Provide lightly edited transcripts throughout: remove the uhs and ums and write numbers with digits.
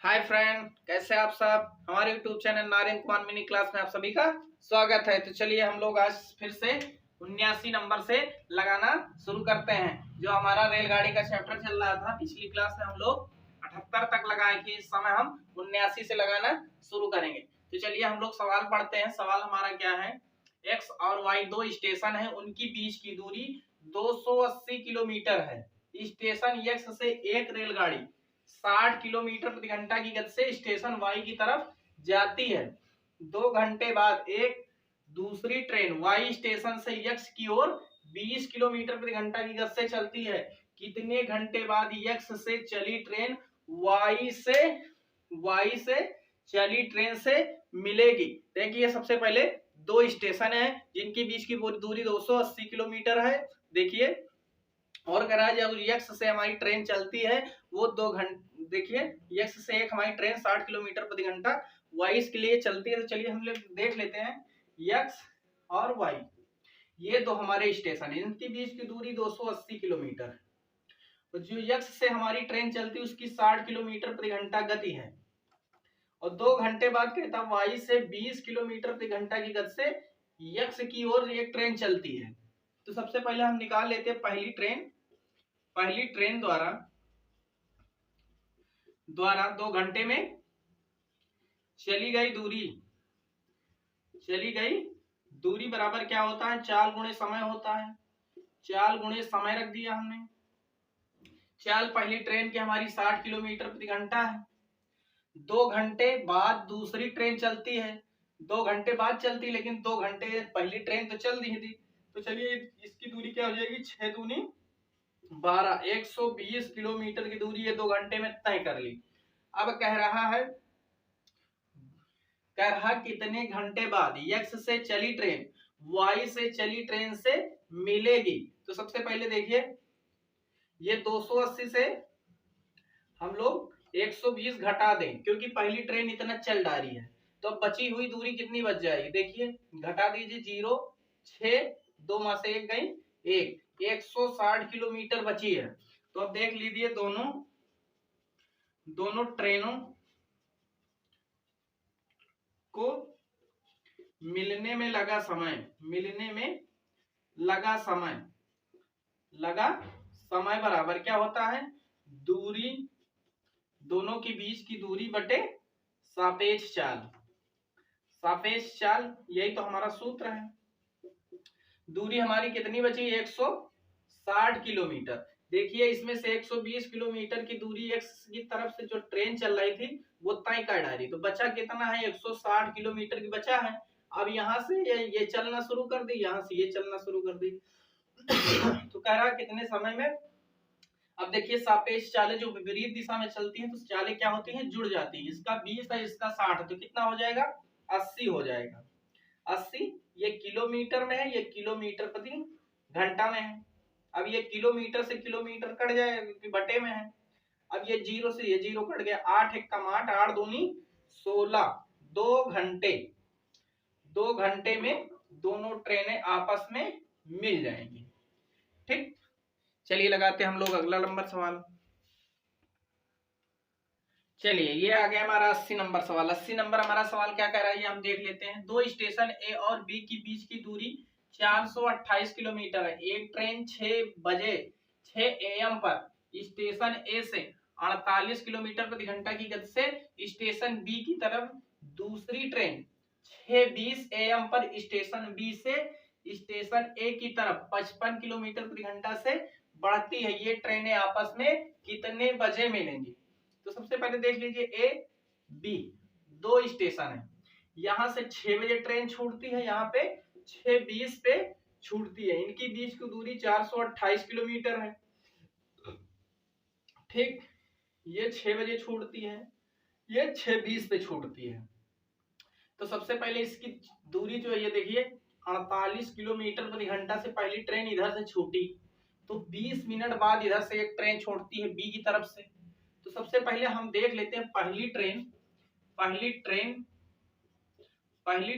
Hi friend, कैसे आप सब। हमारे YouTube channel Narendra Kumar mini class में आप सभी का स्वागत है। तो चलिए हम लोग आज फिर से 79 नंबर से लगाना शुरू करते हैं। जो हमारा रेलगाड़ी का चैप्टर चल रहा था, पिछली क्लास में हम लोग 78 तक लगाए थे। इस समय हम 79 से लगाना शुरू करेंगे। तो चलिए हम लोग सवाल पढ़ते हैं। सवाल हमारा क्या है, एक्स और वाई दो स्टेशन है, उनकी बीच की दूरी 280 किलोमीटर है। स्टेशन एक्स से एक रेलगाड़ी 60 किलोमीटर प्रति घंटा की गति से स्टेशन वाई की तरफ जाती है। 2 घंटे बाद एक दूसरी ट्रेन वाई स्टेशन से एक्स की ओर 20 किलोमीटर प्रति घंटा की गति से चलती है। कितने घंटे बाद एक्स से चली ट्रेन वाई से चली ट्रेन से मिलेगी। देखिए सबसे पहले दो स्टेशन है जिनके बीच की दूरी 280 किलोमीटर है। देखिए और कह रहा है जब यक्स से हमारी ट्रेन चलती है वो 2 घंटे, देखिए यक्स से एक हमारी ट्रेन 60 किलोमीटर प्रति घंटा वाई के लिए चलती है। तो चलिए हम लोग देख लेते हैं यक्स और वाई, ये दो हमारे स्टेशन है, इनके बीच की दूरी 280 किलोमीटर। तो जो यक्स से हमारी ट्रेन चलती है उसकी 60 किलोमीटर प्रति घंटा गति है और 2 घंटे बाद कहता वाई से 20 किलोमीटर प्रति घंटा की गति से यक्स की ओर एक ट्रेन चलती है। तो सबसे पहले हम निकाल लेते हैं पहली ट्रेन द्वारा 2 घंटे में चली गई दूरी बराबर क्या होता है, 4 गुणे समय होता है। 4 गुणे समय रख दिया हमने। चाल पहली ट्रेन की हमारी 60 किलोमीटर प्रति घंटा है। 2 घंटे बाद दूसरी ट्रेन चलती है। 2 घंटे बाद चलती, लेकिन 2 घंटे पहली ट्रेन तो चल रही थी। तो चलिए इसकी दूरी क्या हो जाएगी, 6 दूनी 12, 120 किलोमीटर की दूरी ये 2 घंटे में तय कर ली। अब कह रहा कितने घंटे बाद एक्स से चली ट्रेन वाई से चली ट्रेन से मिलेगी। तो सबसे पहले देखिए ये 280 से हम लोग 120 घटा दें क्योंकि पहली ट्रेन इतना चल रही है। तो अब बची हुई दूरी कितनी बच जाएगी, देखिए घटा दीजिए, 0 6 2 में से 1 गई 160 किलोमीटर बची है। तो अब देख लीजिए दोनों ट्रेनों को मिलने में लगा समय बराबर क्या होता है, दूरी दोनों के बीच की दूरी बटे सापेक्ष चाल। यही तो हमारा सूत्र है। दूरी हमारी कितनी बची, 160 किलोमीटर। देखिए इसमें से 120 किलोमीटर की दूरी एक्स की तरफ से जो ट्रेन चल रही थी वो तय कर डाली, तो बचा कितना है, 160 किलोमीटर की बचा है। अब यहाँ से ये चलना शुरू कर दी, यहाँ से ये चलना शुरू कर दी। तो कह रहा कितने समय में। अब देखिए सापेक्ष चालें जो विपरीत दिशा में चलती हैं तो चालें क्या होती हैं, जुड़ जाती हैं। इसका 20 है इसका 60, तो कितना हो जाएगा, 80 हो जाएगा। 80 ये किलोमीटर में है, ये किलोमीटर प्रति घंटा में है। अब ये किलोमीटर से किलोमीटर कट जाए बटे में है। अब ये 0 से ये 0 कट गया, 8 1 8, 8 दूनी 16। 2 घंटे में दोनों ट्रेनें आपस में मिल जाएंगी। ठीक, चलिए लगाते हैं हम लोग अगला नंबर सवाल। चलिए ये आ गया हमारा 80 नंबर सवाल। 80 नंबर हमारा सवाल क्या कह रहा है ये हम देख लेते हैं। दो स्टेशन ए और बी के बीच की दूरी 428 किलोमीटर है। एक ट्रेन 6 AM पर स्टेशन ए से 48 किलोमीटर प्रति घंटा की गति से स्टेशन बी की तरफ, दूसरी ट्रेन 6:20 AM पर स्टेशन बी से स्टेशन ए की तरफ 55 किलोमीटर प्रति घंटा से बढ़ती है। ये ट्रेनें आपस में कितने बजे मिलेंगी। तो सबसे पहले देख लीजिए ए बी दो स्टेशन है, यहां से 6 बजे ट्रेन छूटती है, यहाँ पे 6:20 पे छूटती है। इनकी बीच की दूरी 428 किलोमीटर है। ठीक, ये 6 बजे छूटती है, ये 6:20 पे छूटती है। तो सबसे पहले इसकी दूरी जो है ये देखिए 48 किलोमीटर प्रति घंटा से पहली ट्रेन इधर से छूटी, तो 20 मिनट बाद इधर से एक ट्रेन छोड़ती है बी की तरफ से। तो सबसे पहले हम देख लेते हैं पहली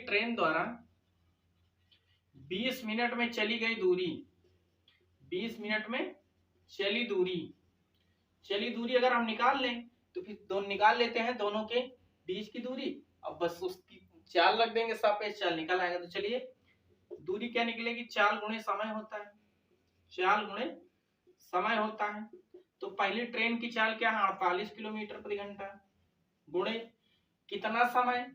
ट्रेन द्वारा 20 मिनट में चली गई दूरी, 20 मिनट में चली दूरी अगर हम निकाल लें तो फिर दोनों निकाल लेते हैं दोनों के बीच की दूरी। अब बस उसकी चाल रख देंगे, सापेक्ष चाल निकल आएगा। तो चलिए दूरी क्या निकलेगी, चाल गुणे समय होता है, चाल गुणे समय होता है। तो पहली ट्रेन की चाल क्या है, 48 किलोमीटर प्रति घंटा, गुणे कितना समय,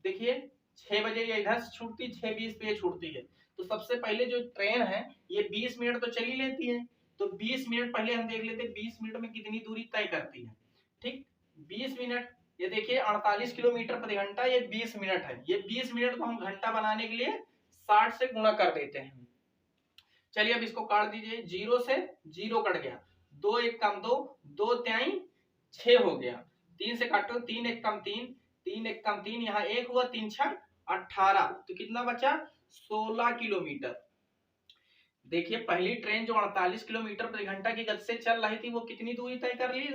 देखिए 6 बजे ये इधर से छूटती, 6:20 पे छूटती है। तो सबसे पहले जो ट्रेन है ये 20 मिनट तो चली लेती है, तो 20 मिनट पहले हम देख लेते हैं 20 मिनट में कितनी दूरी तय करती है। ठीक, 20 मिनट, ये देखिए 48 किलोमीटर प्रति घंटा, ये 20 मिनट है। ये 20 मिनट को हम घंटा बनाने के लिए 60 से गुणा कर देते हैं। चलिए अब इसको काट दीजिए, 0 से 0 कट गया, 2 1 कम 2, 2 त्याई 6 हो गया, 3 से काटो, 3 1 कम 3, 3 1 कम 3, यहाँ 1 हुआ, 3 6 18, तो कितना बचा 16 किलोमीटर। देखिए पहली ट्रेन जो 48 किलोमीटर प्रति घंटा की गति से चल रही थी वो कितनी दूरी तय कर ली,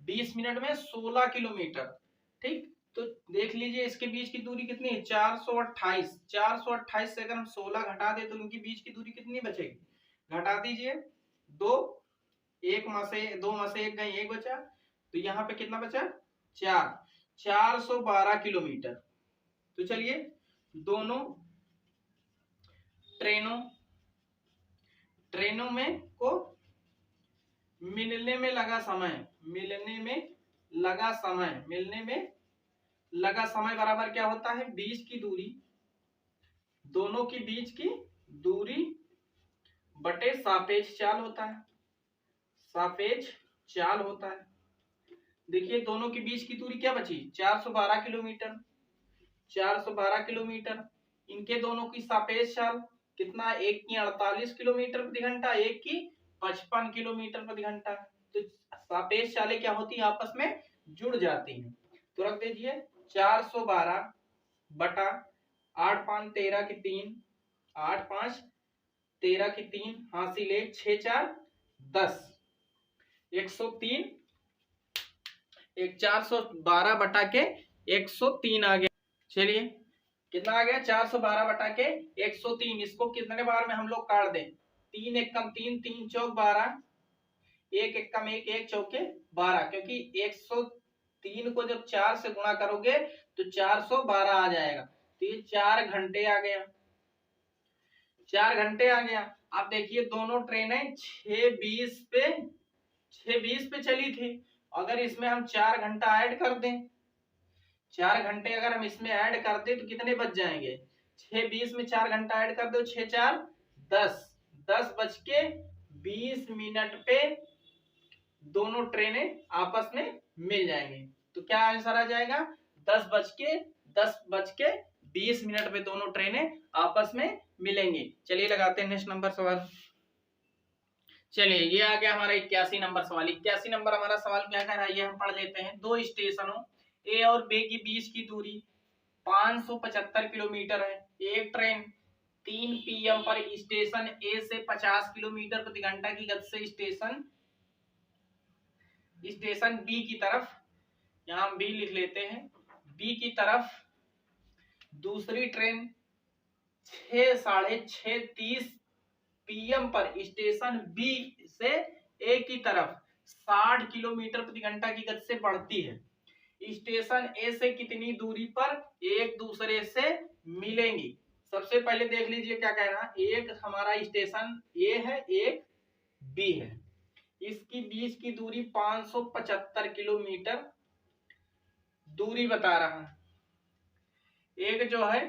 20 मिनट में 16 किलोमीटर। ठीक, तो देख लीजिए इसके बीच की दूरी कितनी है, 428। 428 से अगर हम 16 घटा दे तो इनके बीच की दूरी कितनी बचेगी, घटा दीजिए, 2 1 में से 2 में से 1 गई, 1 बचा, तो यहाँ पे कितना बचा 4, 412 किलोमीटर। तो चलिए दोनों ट्रेनों में को मिलने में लगा समय, मिलने में लगा समय, मिलने में लगा समय बराबर क्या होता है, बीच की दूरी, दोनों के बीच की दूरी बटे सापेक्ष चाल होता है, सापेक्ष चाल होता है। देखिए दोनों के बीच की दूरी क्या बची, 412 किलोमीटर, 412 किलोमीटर, इनके दोनों की सापेक्ष चाल कितना, एक की 48 किलोमीटर प्रति घंटा, एक की 55 किलोमीटर प्रति घंटा। तो सापेक्ष चालें क्या होती है, आपस में जुड़ जाती हैं। तो रख दीजिए 412 बटा 8 5 13 की 3, 8 5 13 की 3, हासिल 1, 6 4 10, 103, एक 412 बटा के 103 आ गया। चलिए कितना आ गया, 412 बटा के 103। इसको कितने बार में हम लोग काट दें, 3 1 कम 3, 3 चौक 12, 1 1 कम 1, 1 चौके 12, क्योंकि 103 को जब 4 से गुणा करोगे तो 412 आ जाएगा। तो ये 4 घंटे आ गया, 4 घंटे आ गया। आप देखिए दोनों ट्रेनें 6:20 पे चली थी। अगर इसमें हम 4 घंटा ऐड कर दें, 4 घंटे अगर हम इसमें ऐड कर दें तो कितने बच जाएंगे, 6:20 में 4 घंटा ऐड कर दो, 6 4 10, 10 बज के 20 मिनट पे दोनों ट्रेनें आपस में मिल जाएंगी। तो क्या आंसर आ जाएगा, 10 बज के 20 मिनट पे दोनों ट्रेनें आपस में मिलेंगी। चलिए लगाते हैं नेक्स्ट नंबर सवाल। चलिए ये आ गया हमारा 81 नंबर सवाल। 81 नंबर हमारा सवाल क्या कह रहा है, ये हम पढ़ लेते हैं। दो स्टेशनों ए और बी के बीच की दूरी 575 किलोमीटर है। एक ट्रेन 3 PM पर स्टेशन ए से 50 किलोमीटर प्रति घंटा की गति से स्टेशन बी की तरफ, यहां हम बी लिख लेते हैं, बी की तरफ दूसरी ट्रेन 6 साढ़े 6:30 PM पर स्टेशन बी से ए की तरफ 60 किलोमीटर प्रति घंटा की गति से बढ़ती है। स्टेशन ए से कितनी दूरी पर एक दूसरे से मिलेंगी। सबसे पहले देख लीजिए क्या कह रहा है, एक हमारा स्टेशन ए है, एक बी है, इसकी बीच की दूरी 575 किलोमीटर दूरी बता रहा है। एक जो है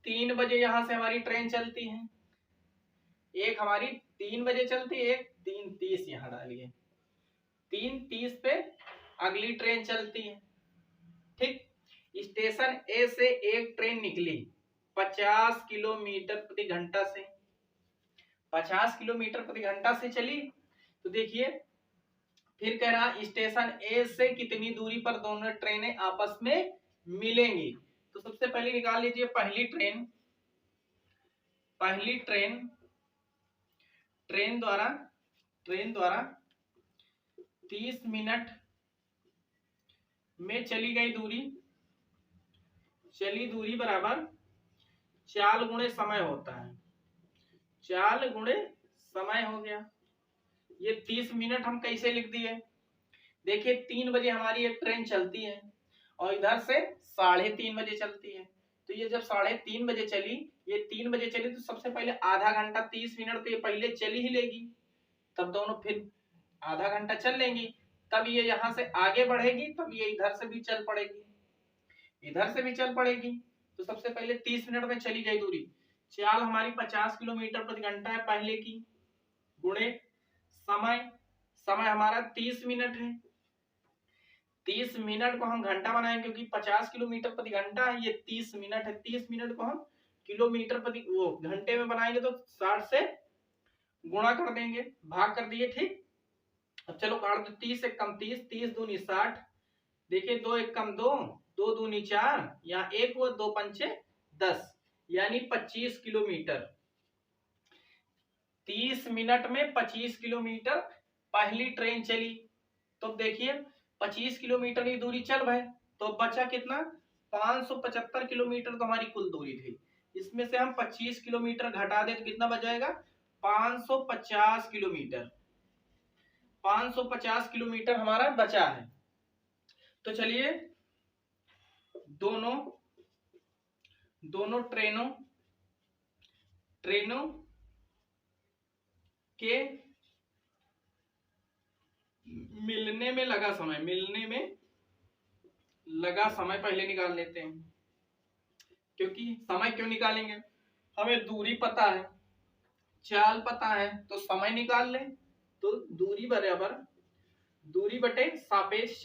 3 बजे यहां से हमारी ट्रेन चलती है, एक हमारी 3 बजे चलती है, एक 3:30 यहां डालिए, 3:30 पे अगली ट्रेन चलती है। ठीक, स्टेशन ए से एक ट्रेन निकली 50 किलोमीटर प्रति घंटा से, 50 किलोमीटर प्रति घंटा से चली। तो देखिए फिर कह रहा स्टेशन ए से कितनी दूरी पर दोनों ट्रेनें आपस में मिलेंगी। तो सबसे पहले निकाल लीजिए पहली ट्रेन द्वारा 30 मिनट में चली दूरी बराबर चाल गुणे समय होता है, चाल गुणे समय हो गया। ये 30 मिनट हम कैसे लिख दिए, देखिए 3 बजे हमारी एक ट्रेन चलती है और इधर से 3:30 बजे चलती है। तो ये जब 3:30 बजे चली, ये 3 बजे चली, तो सबसे पहले आधा घंटा 30 मिनट तो ये पहले चली ही लेगी, तब दोनों फिर आधा घंटा चल लेंगी, तब ये यहाँ से आगे बढ़ेगी, तब ये इधर से भी चल पड़ेगी, इधर से भी चल पड़ेगी। तो सबसे पहले 30 मिनट में चली गई दूरी, चाल हमारी 50 किलोमीटर प्रति घंटा है पहले की, गुणे समय, समय हमारा 30 मिनट है। 30 मिनट को हम घंटा बनाएंगे क्योंकि 50 किलोमीटर प्रति घंटा है, ये 30 मिनट है। 30 मिनट को हम किलोमीटर प्रति वो घंटे में बनाएंगे तो 60 से गुणा कर देंगे, भाग कर दिए, ठीक। अब चलो काट दो, 30 एक कम 30, 30 दूनी 60, देखिए 2 एक कम 2, 2 दूनी 4, यहाँ 1 हुआ, 2 पंचे 10, यानी 25 किलोमीटर। 30 मिनट में 25 किलोमीटर पहली ट्रेन चली। तो देखिए 25 किलोमीटर की दूरी चल भाई, तो बचा कितना, 575 किलोमीटर तो हमारी कुल दूरी थी। इसमें से हम 25 किलोमीटर घटा दे तो कितना बच जाएगा, 550 किलोमीटर। 550 किलोमीटर हमारा बचा है। तो चलिए दोनों ट्रेनों के मिलने में लगा समय पहले निकाल लेते हैं, क्योंकि समय क्यों निकालेंगे, हमें दूरी पता है, चाल पता है, तो समय निकाल लें। तो दूरी बराबर दूरी बटे सापेक्ष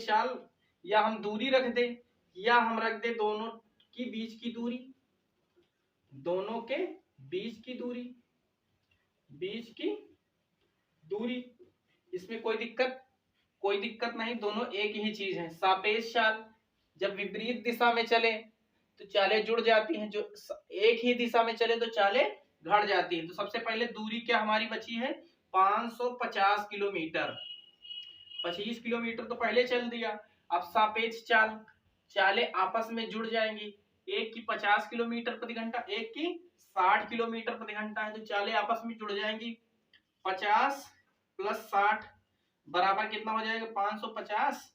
चाल, या हम दूरी रख दे, या हम रख दे दोनों की बीच की दूरी, दोनों के बीच की दूरी, इसमें कोई दिक्कत नहीं, दोनों एक ही चीज है। सापेक्ष चाल, जब विपरीत दिशा में चले तो चालें जुड़ जाती हैं, जो एक ही दिशा में चले तो चालें घट जाती है। तो सबसे पहले दूरी क्या हमारी बची है, 550 किलोमीटर। 25 किलोमीटर तो पहले चल दिया। अब सापेक्ष चाल, चालें आपस में जुड़ जाएंगी, एक की 50 किलोमीटर प्रति घंटा, एक की 60 किलोमीटर प्रति घंटा है, तो चालें आपस में जुड़ जाएंगी। 50 प्लस 60 बराबर कितना हो जाएगा, 550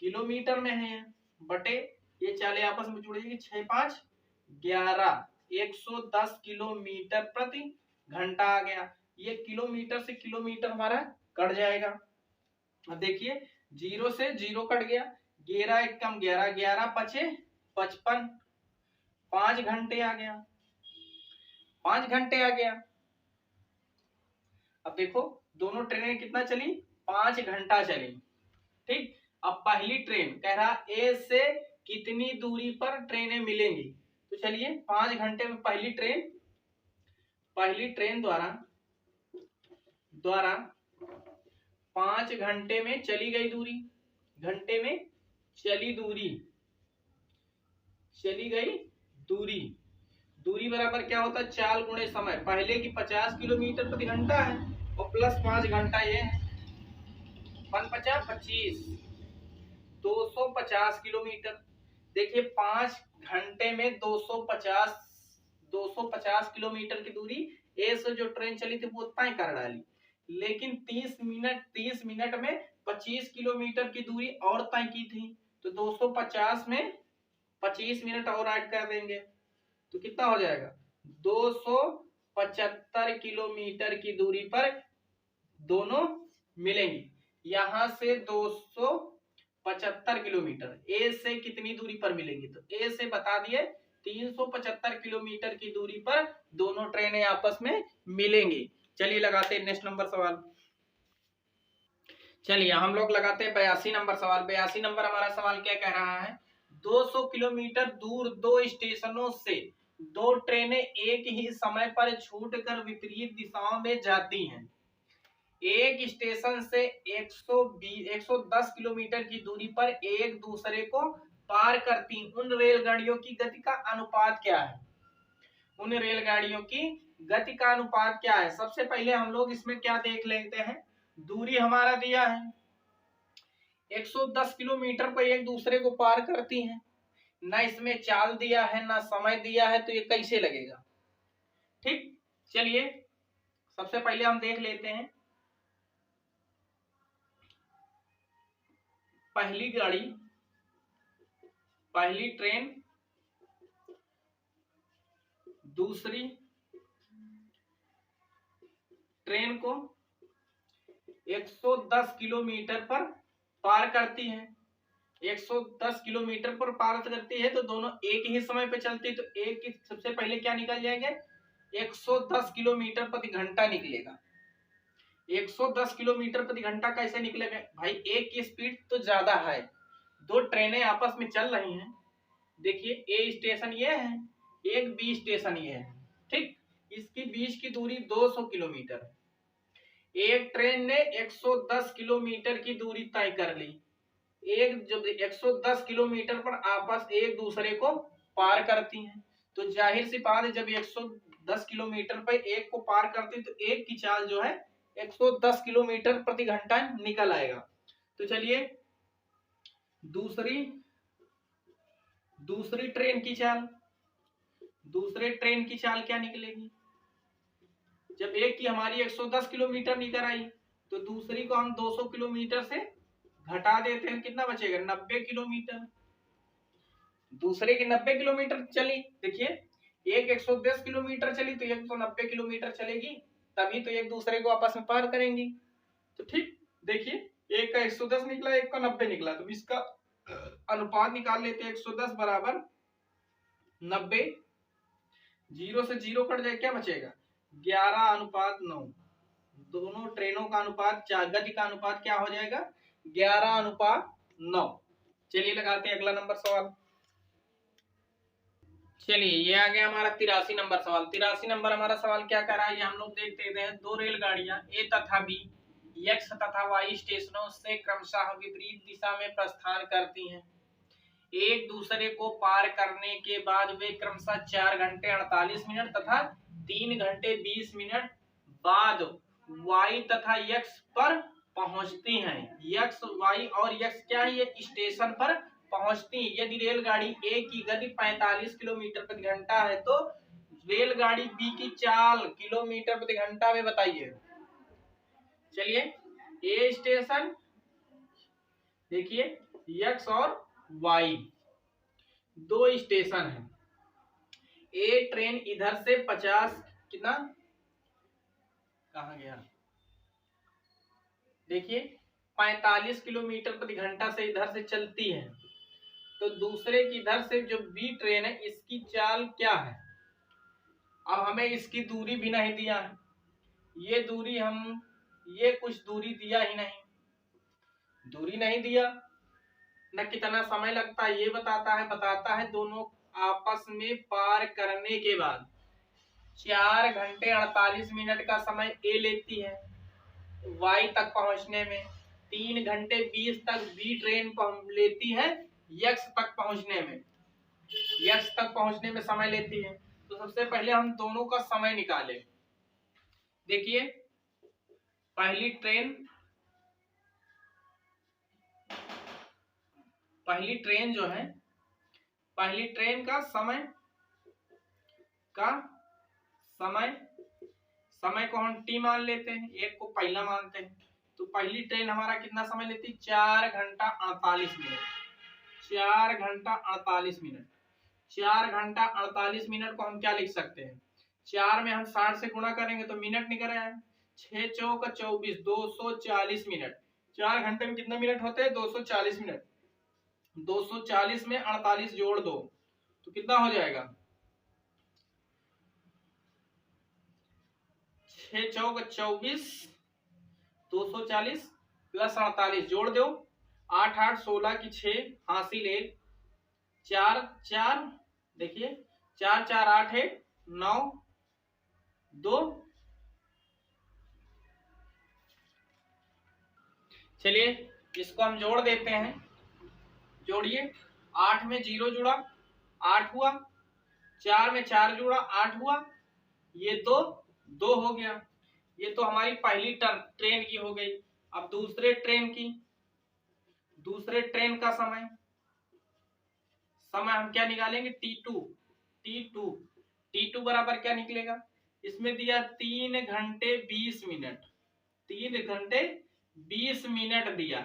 किलोमीटर में है, बटे ये चालें आपस में जुड़ जाएगी, 6 5 11, 110 किलोमीटर प्रति घंटा आ गया। ये किलोमीटर से किलोमीटर हमारा कट जाएगा। अब देखिए 0 से 0 कट गया, 11 एक कम 11, 11 पचे 55, 5 घंटे आ गया, 5 घंटे आ गया। अब देखो दोनों ट्रेनें कितना चली, 5 घंटा चली, ठीक। अब पहली ट्रेन कह रहा ए से कितनी दूरी पर ट्रेनें मिलेंगी, तो चलिए 5 घंटे में पहली ट्रेन द्वारा 5 घंटे में चली गई दूरी, घंटे में चली गई दूरी बराबर क्या होता है, चाल गुणे समय। पहले की 50 किलोमीटर प्रति घंटा है और प्लस 5 घंटा ये है, 50 25, 250 किलोमीटर। देखिए 5 घंटे में 250 किलोमीटर की दूरी ए से जो ट्रेन चली थी वो तय कर डाली, लेकिन 30 मिनट में 25 किलोमीटर की दूरी और तय की थी, तो 250 में 25 मिनट और ऐड कर देंगे तो कितना हो जाएगा, 275 किलोमीटर की दूरी पर दोनों मिलेंगी। यहां से 275 किलोमीटर ए से कितनी दूरी पर मिलेंगी, तो ए से बता दिए 375 किलोमीटर की दूरी पर दोनों ट्रेनें आपस में मिलेंगी। चलिए लगाते हैं नेक्स्ट नंबर सवाल। चलिए हम लोग लगाते हैं 82 नंबर सवाल। 82 नंबर हमारा सवाल क्या कह रहा है, 200 किलोमीटर दूर 2 स्टेशनों से 2 ट्रेनें एक ही समय पर छूटकर विपरीत दिशाओं में जाती हैं। एक स्टेशन से 110 किलोमीटर की दूरी पर एक दूसरे को पार करती उन रेलगाड़ियों की गति का अनुपात क्या है, उन रेलगाड़ियों की गति का अनुपात क्या है। सबसे पहले हम लोग इसमें क्या देख लेते हैं, दूरी हमारा दिया है 110 किलोमीटर पर एक दूसरे को पार करती हैं, ना इसमें चाल दिया है ना समय दिया है, तो ये कैसे लगेगा, ठीक। चलिए सबसे पहले हम देख लेते हैं पहली गाड़ी, पहली ट्रेन दूसरी ट्रेन को 110 किलोमीटर पर पार करती है। 110 किलोमीटर पर पार करती है तो दोनों एक ही समय पे चलती है, तो एक ही सबसे पहले क्या निकल जाएंगे, 110 किलोमीटर प्रति घंटा निकलेगा। 110 किलोमीटर प्रति घंटा कैसे निकलेगा भाई, एक की स्पीड तो ज्यादा है, दो ट्रेनें आपस में चल रही हैं। देखिए ए स्टेशन ये है, एक बी स्टेशन ये है, ठीक, इसकी बीच की दूरी 200 किलोमीटर है। एक ट्रेन ने 110 किलोमीटर की दूरी तय कर ली। एक जब 110 किलोमीटर पर आपस एक दूसरे को पार करती हैं, तो जाहिर सी बात है जब 110 किलोमीटर पर एक को पार करती है तो एक की चाल जो है 110 किलोमीटर प्रति घंटा निकल आएगा। तो चलिए दूसरी ट्रेन की चाल, दूसरे ट्रेन की चाल क्या निकलेगी, जब एक की हमारी 110 किलोमीटर निकल आई तो दूसरी को हम 200 किलोमीटर से घटा देते हैं, कितना बचेगा, 90 किलोमीटर। दूसरे की 90 किलोमीटर चली, देखिए एक 110 किलोमीटर चली तो एक तो 90 किलोमीटर चलेगी, तभी तो एक दूसरे को आपस में पार करेंगी। तो ठीक, देखिए एक का 110 निकला, एक का 90 निकला, तो इसका अनुपात निकाल लेते हैं। 110 बराबर 90, 0 से 0 कट जाए, क्या बचेगा, 11:9। दोनों ट्रेनों का अनुपात, गति का अनुपात क्या हो जाएगा, 11:9। चलिए लगाते हैं अगला नंबर सवाल। चलिए ये आ गया हमारा 83 नंबर सवाल। 83 नंबर हमारा सवाल क्या कर रहा है, ये हम लोग देखते हैं। दो रेलगाड़ियां ए तथा बी एक्स तथा वाई स्टेशनों से क्रमशः विपरीत दिशा में प्रस्थान करती हैं। एक दूसरे को पार करने के बाद वे क्रमशः 4 घंटे 48 मिनट तथा 3 घंटे 20 मिनट बाद वाई तथा यक्स पर पहुंचती हैं। यक्स, वाई और यक्स क्या है, ये स्टेशन पर पहुंचती। यदि रेलगाड़ी ए की गति 45 किलोमीटर प्रति घंटा है तो रेलगाड़ी बी की चाल किलोमीटर प्रति घंटा में बताइए। चलिए ए स्टेशन, देखिए यक्स और वाई दो स्टेशन है। ए ट्रेन इधर से 50 कितना, कहा गया, देखिए 45 किलोमीटर प्रति घंटा से इधर से चलती है, तो दूसरे की इधर से जो बी ट्रेन है इसकी चाल क्या है। अब हमें इसकी दूरी भी नहीं दिया है, ये दूरी हम, ये कुछ दूरी दिया ही नहीं, दूरी नहीं दिया, न कितना समय लगता है ये बताता है दोनों आपस में पार करने के बाद 4 घंटे 48 मिनट का समय ए लेती है वाई तक पहुंचने में, 3 घंटे 20 तक बी ट्रेन लेती है यक्स तक पहुंचने में, यक्स तक पहुंचने में समय लेती है। तो सबसे पहले हम दोनों का समय निकालें। देखिए पहली ट्रेन जो है, पहली ट्रेन का समय को हम टी मान लेते हैं, एक को पहला मानते हैं। तो पहली ट्रेन हमारा कितना समय लेती है, 4 घंटा 48 मिनट। 4 घंटा 48 मिनट, 4 घंटा 48 मिनट को हम क्या लिख सकते हैं, 4 में हम 60 से गुणा करेंगे तो मिनट निकल रहा है, 6 चौक 24, 240 मिनट। 4 घंटे में कितने मिनट होते हैं, 240 मिनट। 240 में 48 जोड़ दो तो कितना हो जाएगा, 6 चौक 24, 240 प्लस 48 जोड़ दो, 8 8 16 की 6 हासिल 1, 4 4, देखिए 4 4 8 है 9 2। चलिए इसको हम जोड़ देते हैं, जोड़िए, 8 में 0 जुड़ा 8 हुआ, 4 में 4 जुड़ा 8 हुआ, ये तो 2 हो गया। ये तो हमारी पहली ट्रेन की हो गई। अब दूसरे ट्रेन का समय हम क्या निकालेंगे, T2 बराबर क्या निकलेगा, इसमें दिया 3 घंटे 20 मिनट, 3 घंटे 20 मिनट दिया।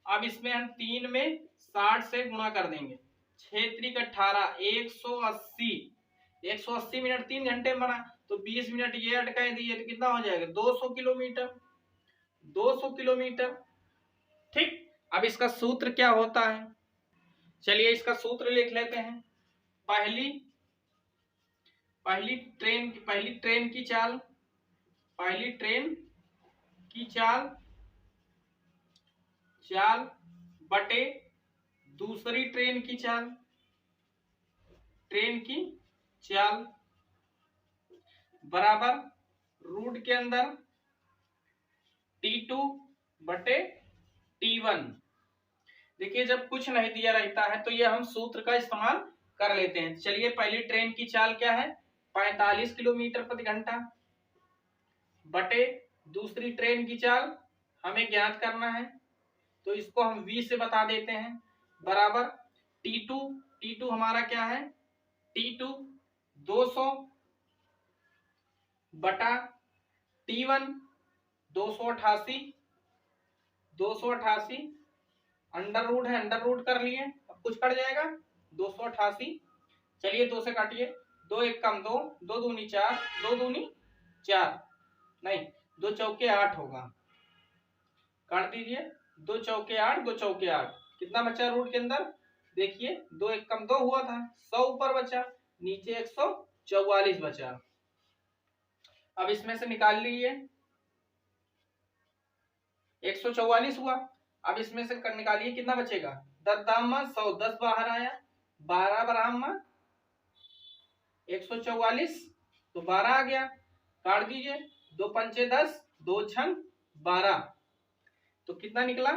अब इसमें हम 3 में 60 से गुणा कर देंगे, 6 त्रिक 18, 180, 180 मिनट 3 घंटे में बना, तो 20 मिनट ये अटकाए दिए तो कितना हो जाएगा 200 किलोमीटर, 200 किलोमीटर। ठीक, अब इसका सूत्र क्या होता है, चलिए इसका सूत्र लिख लेते हैं। पहली ट्रेन की चाल, पहली ट्रेन की चाल बटे दूसरी ट्रेन की चाल, ट्रेन की चाल बराबर रूट के अंदर T2 बटे T1। देखिए जब कुछ नहीं दिया रहता है तो ये हम सूत्र का इस्तेमाल कर लेते हैं। चलिए पहली ट्रेन की चाल क्या है 45 किलोमीटर प्रति घंटा बटे दूसरी ट्रेन की चाल हमें ज्ञात करना है, तो इसको हम V से बता देते हैं, बराबर T2 हमारा क्या है T2 200 बटा T1 288 अंडर रूट है, अंडर रूट कर लिए, अब कुछ कट जाएगा 288। चलिए 2 से काटिए, 2 एक कम 2, 2 दूनी 4, 2 दूनी 4, नहीं 2 चौके 8 होगा, काट दीजिए, 2 चौके 8, 2 चौके 8, कितना बचा रूट के अंदर, देखिए 2 एक कम 2 हुआ था, 100 ऊपर बचा, नीचे 144 बचा। अब इसमें से निकाल लीजिए, 144 हुआ, अब इसमें से निकालिए कितना बचेगा, 10 दाम 100, 10 बाहर आया, 12 बराम 144, तो 12 आ गया, काट दीजिए, 2 पंचे 10, 2 छंग 12, तो कितना निकला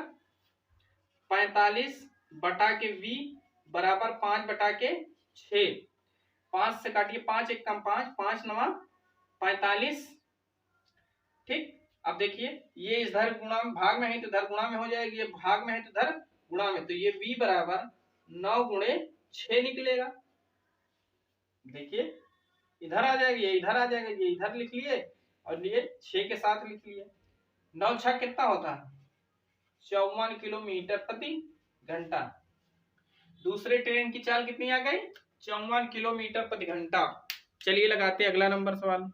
45 बटा के V बराबर 5 बटा के 6, 5 से काटिए, 5 एक कम 5, 5 नवा 45। ठीक, अब देखिए ये इधर गुणा में भाग में है तो इधर गुणा में हो जाएगी, ये भाग में है तो इधर गुणा में, तो ये V बराबर 9 गुणे 6 निकलेगा। देखिए इधर आ जाएगी, ये इधर आ जाएगा, ये इधर लिख लिए और ये 6 के साथ लिख लिए, 9 6 कितना होता है 54 किलोमीटर प्रति घंटा। दूसरे ट्रेन की चाल कितनी आ गई 54 किलोमीटर प्रति घंटा। चलिए लगाते हैं अगला नंबर सवाल।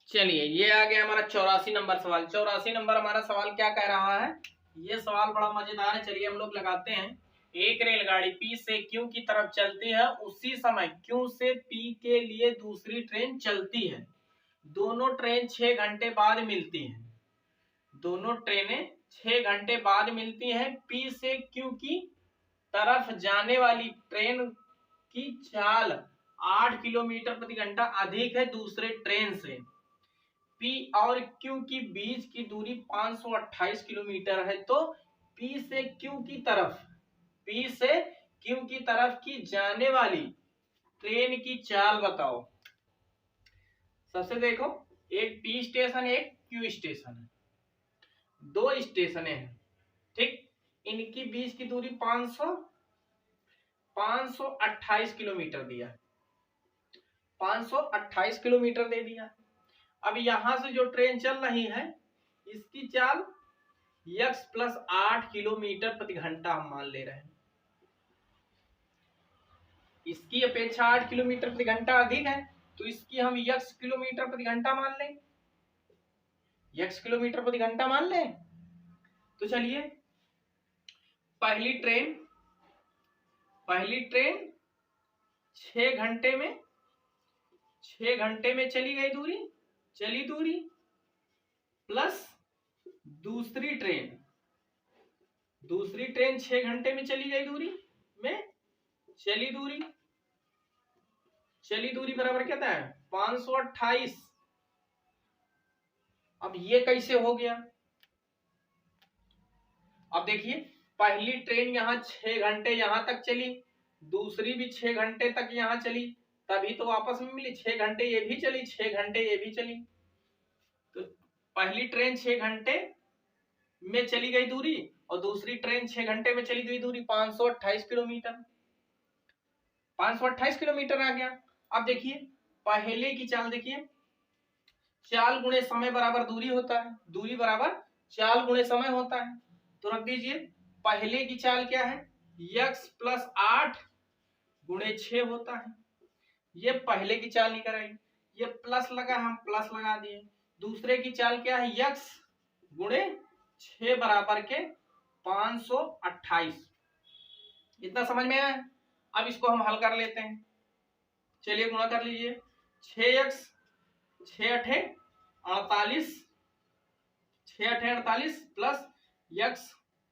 चलिए ये आ गया हमारा 84 नंबर सवाल। 84 नंबर हमारा सवाल क्या कह रहा है, ये सवाल बड़ा मजेदार है, चलिए हम लोग लगाते हैं। एक रेलगाड़ी P से Q की तरफ चलती है, उसी समय Q से P के लिए दूसरी ट्रेन चलती है, दोनों ट्रेन 6 घंटे बाद मिलती हैं, दोनों ट्रेनें 6 घंटे बाद मिलती हैं। P से Q की तरफ जाने वाली ट्रेन की चाल 8 किलोमीटर प्रति घंटा अधिक है दूसरे ट्रेन से। P और Q की बीच की दूरी 528 किलोमीटर है, तो P से Q की तरफ की जाने वाली ट्रेन की चाल बताओ। सबसे देखो, एक P स्टेशन है, एक Q स्टेशन है, दो स्टेशन हैं, ठीक, इनकी बीच की दूरी 528 किलोमीटर दिया, 528 किलोमीटर दे दिया। अब यहां से जो ट्रेन चल रही है इसकी चाल x प्लस 8 किलोमीटर प्रति घंटा हम मान ले रहे हैं, इसकी अपेक्षा 8 किलोमीटर प्रति घंटा अधिक है, तो इसकी हम x किलोमीटर प्रति घंटा मान लें, x किलोमीटर प्रति घंटा मान लें। तो चलिए पहली ट्रेन 6 घंटे में चली दूरी प्लस दूसरी ट्रेन 6 घंटे में चली गई दूरी में चली दूरी बराबर क्या था 528। अब ये कैसे हो गया, अब देखिए पहली ट्रेन यहाँ 6 घंटे यहां तक चली, दूसरी भी 6 घंटे तक यहाँ चली, तभी तो आपस में मिली, 6 घंटे ये भी चली, 6 घंटे ये भी चली, तो पहली ट्रेन 6 घंटे में चली गई दूरी और दूसरी ट्रेन 6 घंटे में चली गई दूरी 528 किलोमीटर, 528 किलोमीटर आ गया। अब देखिए पहले की चाल देखिए, चाल गुणे समय बराबर दूरी होता है, दूरी बराबर चाल गुणे समय होता है। तो रख दीजिए, पहले की चाल क्या है, x प्लस 8 गुणे 6 होता है। ये पहले की चाल निकल आई, ये प्लस लगा, हम प्लस लगा दिए। दूसरे की चाल क्या है, x गुणे 6 बराबर के 528। इतना समझ में आया। अब इसको हम हल कर लेते हैं। चलिए गुणा कर लीजिए, 6x 6 अठे 48, 6 अठे 48 प्लस x,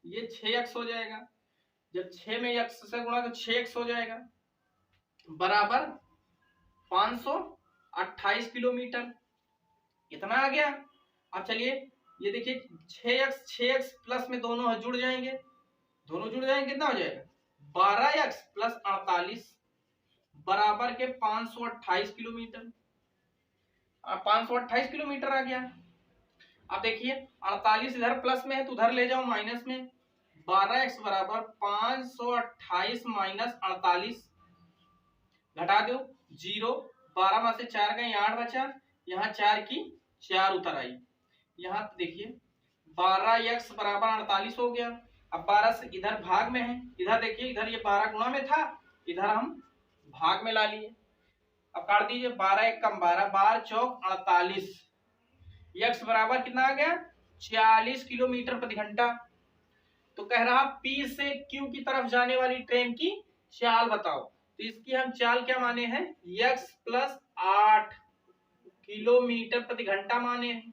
ये 6x हो जाएगा। जब 6 में x से गुणा तो 6x हो जाएगा, बराबर 528 किलोमीटर। इतना आ गया। अब चलिए ये देखिए, 6x प्लस में दोनों जुड़ जाएंगे, दोनों जुड़ जाएंगे, कितना हो जाएगा, 12x प्लस 48 बराबर के 528 किलोमीटर। 528 किलोमीटर आ गया। अब देखिए 48 इधर प्लस में है तो उधर ले जाओ माइनस में, 12x बराबर 528 माइनस 48, घटा दो 0, 12 में से 4 गए 8 बचा, यहाँ 4 की 4 उतर आई। यहाँ देखिए 12x बराबर 48 हो गया। अब 12 से इधर भाग में है, इधर देखिए, इधर ये 12 गुणा में था, इधर हम भाग में ला लिए। अब काट दीजिए, 12 एक कम 12, 12 चौक 48, x बराबर कितना आ गया, 40 किलोमीटर प्रति घंटा। तो कह रहा P से Q की तरफ जाने वाली ट्रेन की चाल बताओ। तो इसकी हम चाल क्या माने हैं, x प्लस 8 किलोमीटर प्रति घंटा माने हैं।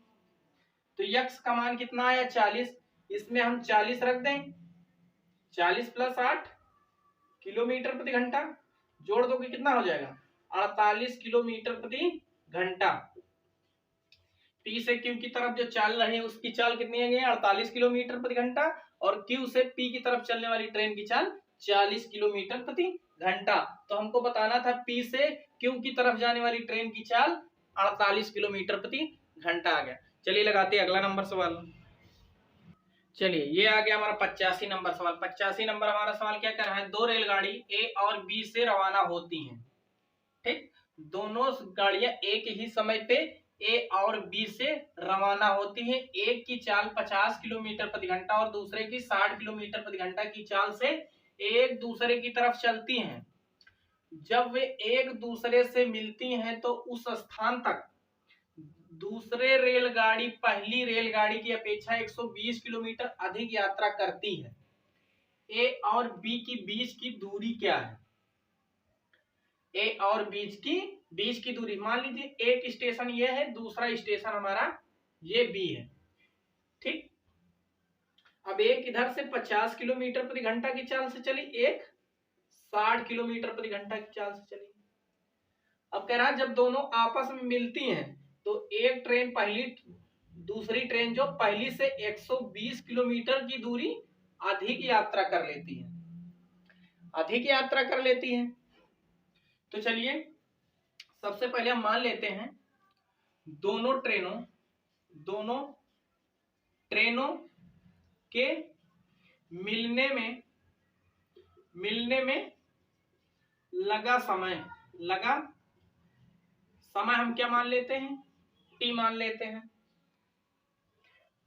तो x का मान कितना आया, 40, इसमें हम 40 रख दें, 40 प्लस 8 किलोमीटर प्रति घंटा, जोड़ दोगे कितना हो जाएगा, 48 किलोमीटर प्रति घंटा। P से Q की तरफ जो चाल रही है उसकी चाल कितनी है, 48 किलोमीटर प्रति घंटा, और Q से P की तरफ चलने वाली ट्रेन की चाल 40 किलोमीटर प्रति घंटा। तो हमको बताना था P से Q की तरफ जाने वाली ट्रेन की चाल 48 किलोमीटर प्रति घंटा आ गया। चलिए लगाते हैं अगला नंबर सवाल। चलिए ये आ गया हमारा 85 नंबर सवाल। 85 नंबर हमारा सवाल क्या कर रहा है, दो रेलगाड़ी A और B से रवाना होती हैं, ठीक, दोनों गाड़ियां एक ही समय पे A और B से रवाना होती हैं। एक की चाल 50 किलोमीटर प्रति घंटा और दूसरे की 60 किलोमीटर प्रति घंटा की चाल से एक दूसरे की तरफ चलती हैं। जब वे एक दूसरे से मिलती हैं तो उस स्थान तक दूसरे रेलगाड़ी पहली रेलगाड़ी की अपेक्षा 120 किलोमीटर अधिक यात्रा करती है। A और B की बीच की दूरी क्या है, A और बीच की दूरी, मान लीजिए एक स्टेशन ये है, दूसरा स्टेशन हमारा ये B है, ठीक। अब एक इधर से 50 किलोमीटर प्रति घंटा की चाल से चली, एक 60 किलोमीटर प्रति घंटा की चाल से चली। अब कह रहा है जब दोनों आपस में मिलती हैं तो एक ट्रेन पहली दूसरी ट्रेन जो पहली से 120 किलोमीटर की दूरी अधिक यात्रा कर लेती है, अधिक यात्रा कर लेती है। तो चलिए सबसे पहले हम मान लेते हैं दोनों ट्रेनों के मिलने में लगा समय हम क्या मान लेते हैं, T मान लेते हैं,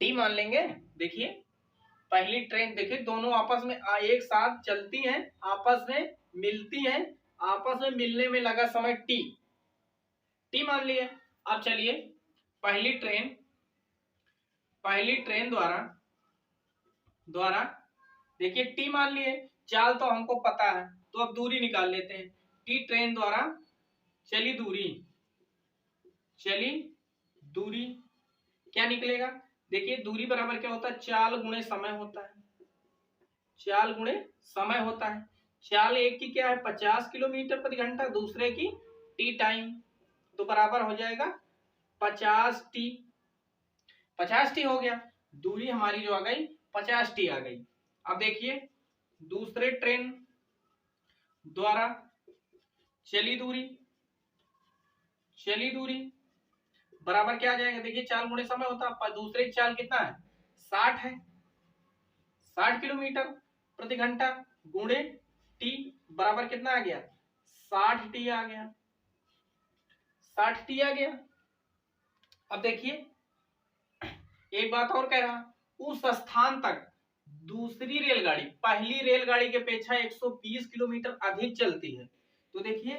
T मान लेंगे। देखिए पहली ट्रेन देखिए दोनों आपस में एक साथ चलती हैं, आपस में मिलती हैं, आपस में मिलने में लगा समय T मान लिए। अब चलिए पहली ट्रेन द्वारा देखिए T मान लिए, चाल तो हमको पता है, तो अब दूरी निकाल लेते हैं। T ट्रेन द्वारा चली दूरी क्या निकलेगा, देखिए दूरी बराबर क्या होता है, चाल गुणे समय होता है, चाल गुणे समय होता है। चाल एक की क्या है 50 किलोमीटर प्रति घंटा, दूसरे की T टाइम, तो बराबर हो जाएगा 50T हो गया। दूरी हमारी जो आ गई 50T आ गई। अब देखिए दूसरे ट्रेन द्वारा चली दूरी बराबर क्या आ जाएगा, देखिए चाल गुणे समय होता है, दूसरे की चाल कितना है 60 है, 60 किलोमीटर प्रति घंटा गुणे T बराबर कितना आ गया 60T आ गया, 60T आ गया। अब देखिए एक बात और कह रहा, उस स्थान तक दूसरी रेलगाड़ी पहली रेलगाड़ी की अपेक्षा 120 किलोमीटर अधिक चलती है। तो देखिए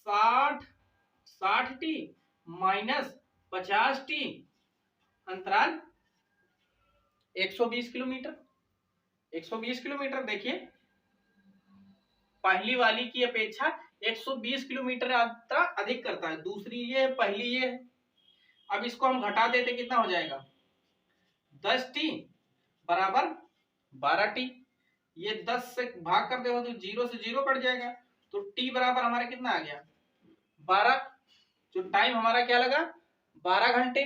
60 टी माइनस 50 टी अंतराल 120 किलोमीटर। 120 किलोमीटर देखिए पहली वाली की अपेक्षा 120 किलोमीटर यात्रा अधिक करता है। दूसरी ये है, पहली ये है। अब इसको हम घटा देते कितना हो जाएगा, 10 टी बराबर 12 टी। ये 10 से भाग कर दे तो 0 से 0 कट जाएगा, तो टी बराबर हमारा कितना आ गया 12। जो टाइम हमारा क्या लगा 12 घंटे,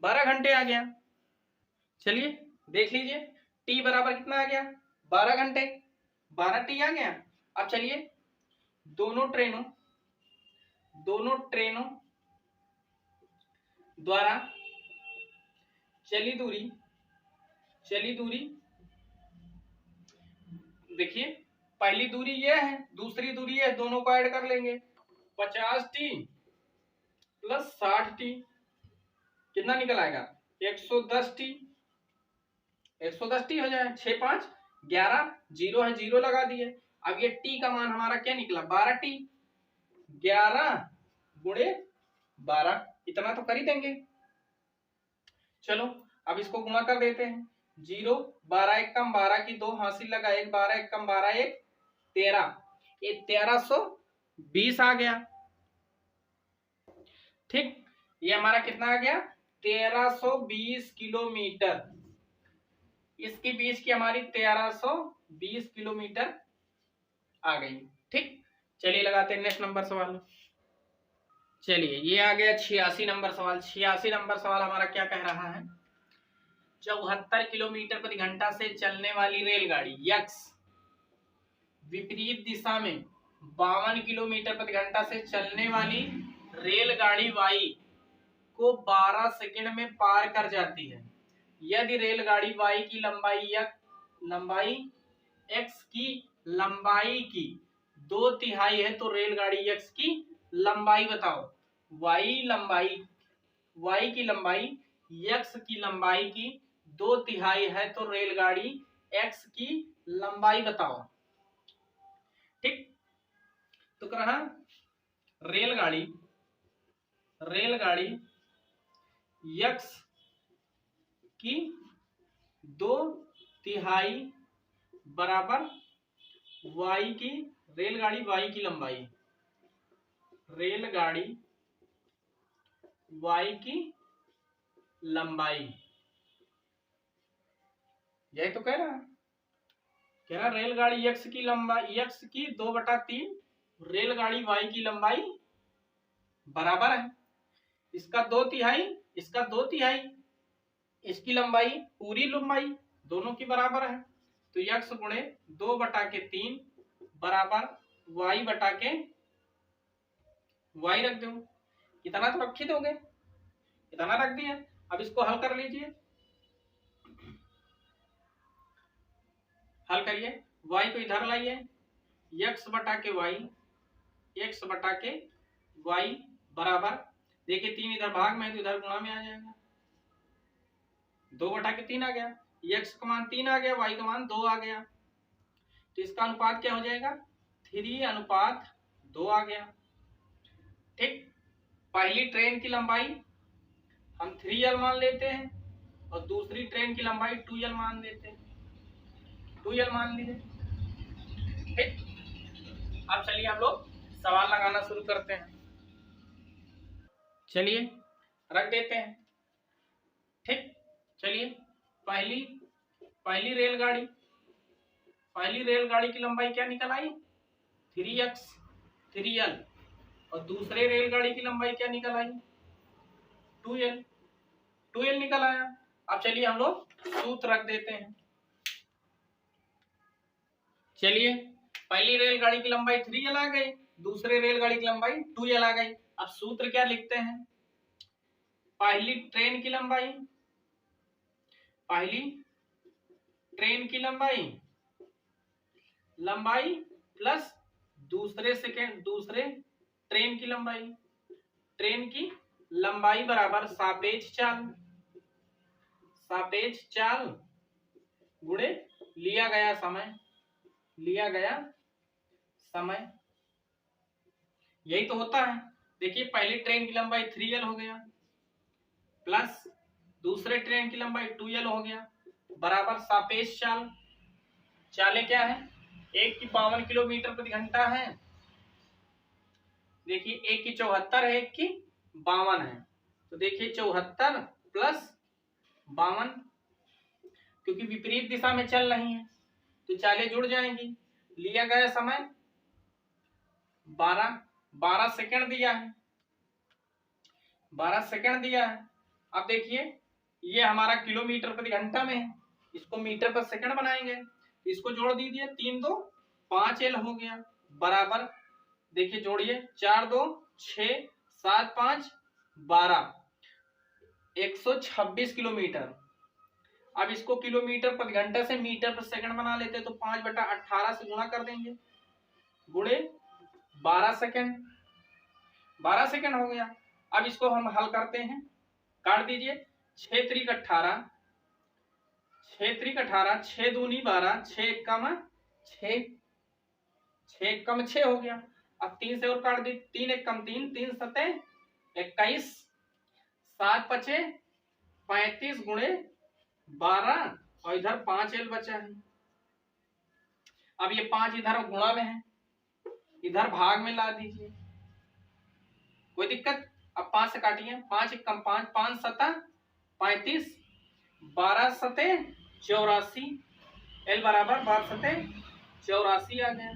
12 घंटे आ गया। चलिए देख लीजिए टी बराबर कितना आ गया 12 घंटे, 12 टी आ गया। अब चलिए दोनों ट्रेनों द्वारा चली दूरी देखिए पहली दूरी ये है, दूसरी दूरी है, दोनों को ऐड कर लेंगे 50 टी प्लस 60 टी कितना निकल आएगा 110 टी। 110 टी हो जाए, 6 5 11, 0 है 0 लगा दिए। अब ये टी का मान हमारा क्या निकला 12 टी, 11 गुणे 12 इतना तो कर ही देंगे। चलो अब इसको गुणा कर देते हैं, 0 12 एक कम 12 की 2 हासिल लगा 1, 12 एक कम 12 1 13, ये 1320 आ गया। ठीक, ये हमारा कितना आ गया 1320 किलोमीटर। इसके बीच की हमारी 1320 किलोमीटर आ गई। ठीक, चलिए लगाते हैं नेक्स्ट नंबर सवाल। चलिए ये आ गया 86 नंबर सवाल। 86 नंबर सवाल हमारा क्या कह रहा है, 74 किलोमीटर प्रति घंटा से चलने वाली रेलगाड़ी यक्स विपरीत दिशा में 52 किलोमीटर प्रति घंटा से चलने वाली रेलगाड़ी वाई को 12 सेकंड में पार कर जाती है। यदि रेलगाड़ी वाई की लंबाई एक्स की लंबाई की 2/3 है तो रेलगाड़ी एक्स की लंबाई बताओ। वाई की लंबाई एक्स की लंबाई की 2/3 है तो रेलगाड़ी एक्स की लंबाई बताओ। ठीक, तो कहा रेलगाड़ी एक्स की 2/3 बराबर वाई की रेलगाड़ी वाई की लंबाई, रेलगाड़ी वाई की लंबाई, यही तो कह रहा रेलगाड़ी एक्स की लंबाई एक्स की 2/3 रेलगाड़ी वाई की लंबाई बराबर है इसका 2/3 इसका 2/3, इसकी लंबाई पूरी लंबाई दोनों की बराबर है। तो x गुणे 2/3 बराबर y रख दो। इतना तो रख ही दोगे, इतना रख दिया। अब इसको हल कर लीजिए, हल करिए, y को इधर लाइए, x बटा के y बराबर देखिए 3 इधर भाग में है तो इधर गुणा में आ जाएगा, 2/3 आ गया, x का मान 3 आ गया, y का मान 2 आ गया। तो इसका अनुपात क्या हो जाएगा 3:2 आ गया। ठीक, पहली ट्रेन की लंबाई हम 3l मान लेते हैं और दूसरी ट्रेन की लंबाई 2l मान लेते हैं, 2l मान लीजिए। ठीक, अब चलिए हम लोग सवाल लगाना शुरू करते हैं। चलिए रख देते हैं। ठीक, चलिए पहली रेलगाड़ी की लंबाई क्या निकल आई 3l और दूसरे रेलगाड़ी की लंबाई क्या निकल आई 2l निकल आया। अब चलिए हम लोग सूत्र रख देते हैं। चलिए पहली रेलगाड़ी की लंबाई 3l आ गई, दूसरे रेलगाड़ी की लंबाई 2l आ गई। अब सूत्र क्या लिखते हैं, पहली ट्रेन की लंबाई प्लस दूसरे ट्रेन की लंबाई बराबर सापेक्ष चाल गुणे लिया गया समय। यही तो होता है। देखिए पहली ट्रेन की लंबाई 3L हो गया प्लस दूसरे ट्रेन की लंबाई 2L हो गया बराबर सापेक्ष चालें क्या है, एक की 52 किलोमीटर प्रति घंटा है। देखिए एक की 74 है, एक की 52 है। तो देखिए 74 प्लस 52, क्योंकि विपरीत दिशा में चल रही है तो चालें जुड़ जाएंगी। लिया गया समय 12 सेकंड दिया है, 12 सेकंड दिया है। अब देखिए ये हमारा किलोमीटर प्रति घंटा में है, इसको मीटर पर सेकंड बनाएंगे, इसको जोड़ दीजिए, 3 2 5L हो गया बराबर, देखिए जोड़िए 4 2 6 7 5 12, 126 किलोमीटर। अब इसको किलोमीटर प्रति घंटा से मीटर पर सेकंड बना लेते तो 5/18 से गुणा कर देंगे, गुणे 12 सेकंड, 12 सेकंड हो गया। अब इसको हम हल करते हैं, काट दीजिए, 6 त्रिक 18, 6 दूनी 12, 6 कम 6 हो गया। अब 3 से और काट दी, 3 1 कम 3, 3 सते 21, 7 पचे 35 गुणे 12 और इधर 5L बचा है। अब ये 5 इधर गुणा में है, इधर भाग में ला दीजिए, कोई दिक्कत। अब 5 से काटिए, 5 1 कम 5, 5 सता 35, 12 सते 84, L बराबर 12 सते 84 आ गया,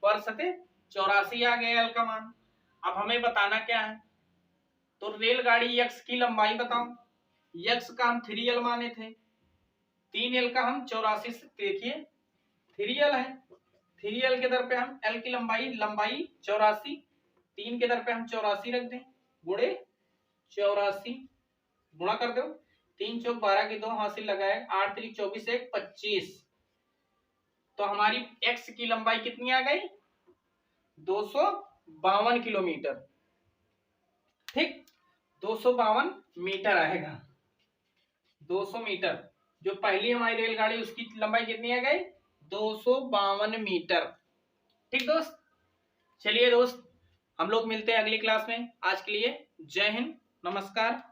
12 सते 84 आ गया L का मान। अब हमें बताना क्या है, तो रेलगाड़ी X की लंबाई बताओ। X का हम 3L माने थे, 3L का हम 84 से, देखिए 3L है, 3L के दर पे हम L की लंबाई 84, 3 के दर पे हम 84 रख दें, गुणे 84 गुणा कर दो, 3 चौक 12 की 2 हासिल लगाए, 8 3 24 1 25। तो हमारी X की लंबाई कितनी आ गई, 252 किलोमीटर। ठीक, 252 मीटर आएगा, 200 मीटर। जो पहली हमारी रेलगाड़ी उसकी लंबाई कितनी आ गई, 252 मीटर। ठीक दोस्त, चलिए दोस्त हम लोग मिलते हैं अगली क्लास में। आज के लिए जय हिंद, नमस्कार।